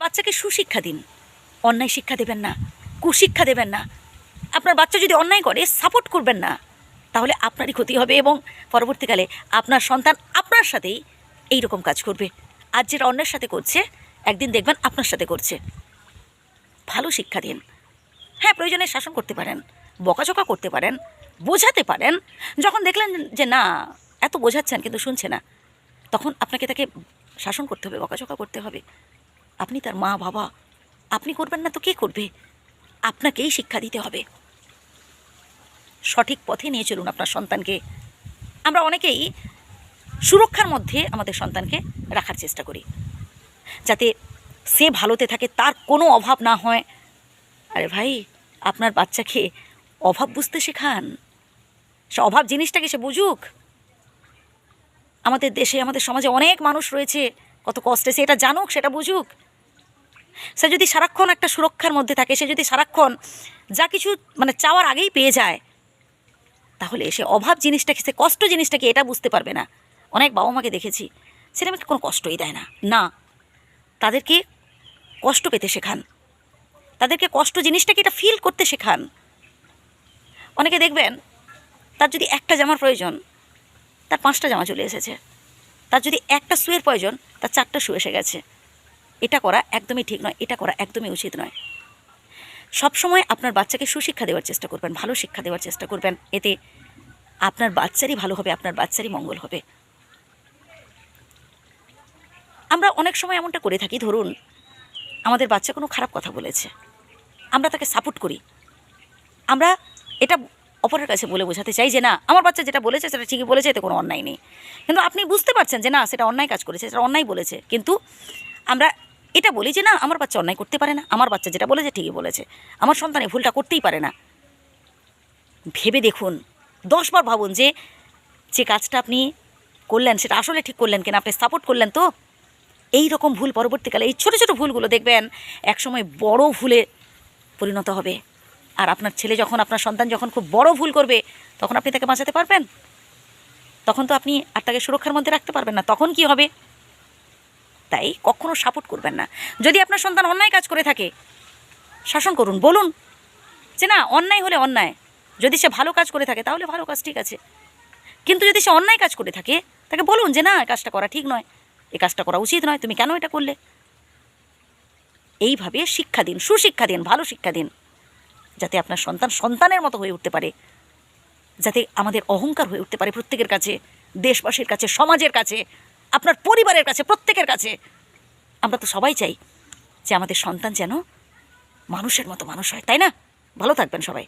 বাচ্চাকে সুশিক্ষা দিন, অন্যায় শিক্ষা দেবেন না, কুশিক্ষা দেবেন না। আপনার বাচ্চা যদি অন্যায় করে সাপোর্ট করবেন না, তাহলে আপনারই ক্ষতি হবে এবং পরবর্তীকালে আপনার সন্তান আপনার সাথেই এই রকম কাজ করবে। আজ যেটা অন্যের সাথে করছে, একদিন দেখবেন আপনার সাথে করছে। ভালো শিক্ষা দিন। হ্যাঁ, প্রয়োজনে শাসন করতে পারেন, বকাঝকা করতে পারেন, বোঝাতে পারেন। যখন দেখলেন যে না এত বোঝাচ্ছেন কিন্তু শুনছে না, তখন আপনাকে তাকে শাসন করতে হবে, বকাঝকা করতে হবে। আপনি তার মা বাবা, আপনি করবেন না তো কে করবে? আপনাকেই শিক্ষা দিতে হবে। সঠিক পথে নিয়ে চলুন আপনার সন্তানকে। আমরা অনেকেই সুরক্ষার মধ্যে আমাদের সন্তানকে রাখার চেষ্টা করি, যাতে সে ভালোতে থাকে, তার কোনো অভাব না হয়। আরে ভাই, আপনার বাচ্চাকে অভাব বুঝতে শেখান, সে অভাব জিনিসটাকে সে বুঝুক। আমাদের দেশে, আমাদের সমাজে অনেক মানুষ রয়েছে কত কষ্টে, সে এটা জানুক, সেটা বুঝুক। সে যদি সারাক্ষণ একটা সুরক্ষার মধ্যে থাকে, সে যদি সারাক্ষণ যা কিছু চাওয়ার আগেই পেয়ে যায়, তাহলে সে অভাব জিনিসটাকে, সে কষ্ট জিনিসটাকে এটা বুঝতে পারবে না। অনেক বাবা মাকে দেখেছি ছেলেমেয়েকে কোনো কষ্টই দেয় না। না, তাদেরকে কষ্ট পেতে শেখান, তাদেরকে কষ্ট জিনিসটাকে এটা ফিল করতে শেখান। অনেকে দেখবেন তার যদি একটা জামার প্রয়োজন, তার 5টা জামা চলে এসেছে। তার যদি একটা শুয়ের প্রয়োজন, তার 4টা শু এসে গেছে। এটা করা একদমই ঠিক নয়, এটা করা একদমই উচিত নয়। সবসময় আপনার বাচ্চাকে সুশিক্ষা দেওয়ার চেষ্টা করবেন, ভালো শিক্ষা দেওয়ার চেষ্টা করবেন। এতে আপনার বাচ্চারই ভালো হবে, আপনার বাচ্চারই মঙ্গল হবে। আমরা অনেক সময় এমনটা করে থাকি, ধরুন আমাদের বাচ্চা কোনো খারাপ কথা বলেছে, আমরা তাকে সাপোর্ট করি। আমরা এটা অপরের কাছে বলে বোঝাতে চাই যে না, আমার বাচ্চা যেটা বলেছে সেটা ঠিকই বলেছে, এতে কোনো অন্যায় নেই। কিন্তু আপনি বুঝতে পারছেন যে না, সেটা অন্যায় কাজ করেছে, সেটা অন্যায় বলেছে। কিন্তু আমরা এটা বলি যে না, আমার বাচ্চা অন্যায় করতে পারে না, আমার বাচ্চা যেটা বলেছে ঠিকই বলেছে, আমার সন্তান এই ভুলটা করতেই পারে না। ভেবে দেখুন, 10 বার ভাবুন যে যে কাজটা আপনি করলেন সেটা আসলে ঠিক করলেন কিনা, আপনি সাপোর্ট করলেন তো? এই রকম ভুল পরবর্তীকালে, এই ছোটো ছোটো ভুলগুলো দেখবেন একসময় বড় ভুলে পরিণত হবে। আর আপনার ছেলে যখন, আপনার সন্তান যখন খুব বড় ভুল করবে, তখন আপনি তাকে বাঁচাতে পারবেন? তখন তো আপনি আর তাকে সুরক্ষার মধ্যে রাখতে পারবেন না। তখন কি হবে? তাই কখনো সাপোর্ট করবেন না। যদি আপনার সন্তান অন্যায় কাজ করে থাকে, শাসন করুন, বলুন যে না, অন্যায় হলে অন্যায়। যদি সে ভালো কাজ করে থাকে তাহলে ভালো কাজ, ঠিক আছে। কিন্তু যদি সে অন্যায় কাজ করে থাকে, তাকে বলুন যে না, এই কাজটা করা ঠিক নয়, এই কাজটা করা উচিত নয়, তুমি কেন এটা করলে? এইভাবে শিক্ষা দিন, সুশিক্ষা দিন, ভালো শিক্ষা দিন, যাতে আপনার সন্তান সন্তানের মতো হয়ে উঠতে পারে, যাতে আমাদের অহংকার হয়ে উঠতে পারে প্রত্যেকের কাছে, দেশবাসীর কাছে, সমাজের কাছে, আপনার পরিবারের কাছে, প্রত্যেকের কাছে। আমরা তো সবাই চাই যে আমাদের সন্তান যেন মানুষের মতো মানুষ হয়, তাই না? ভালো থাকবেন সবাই।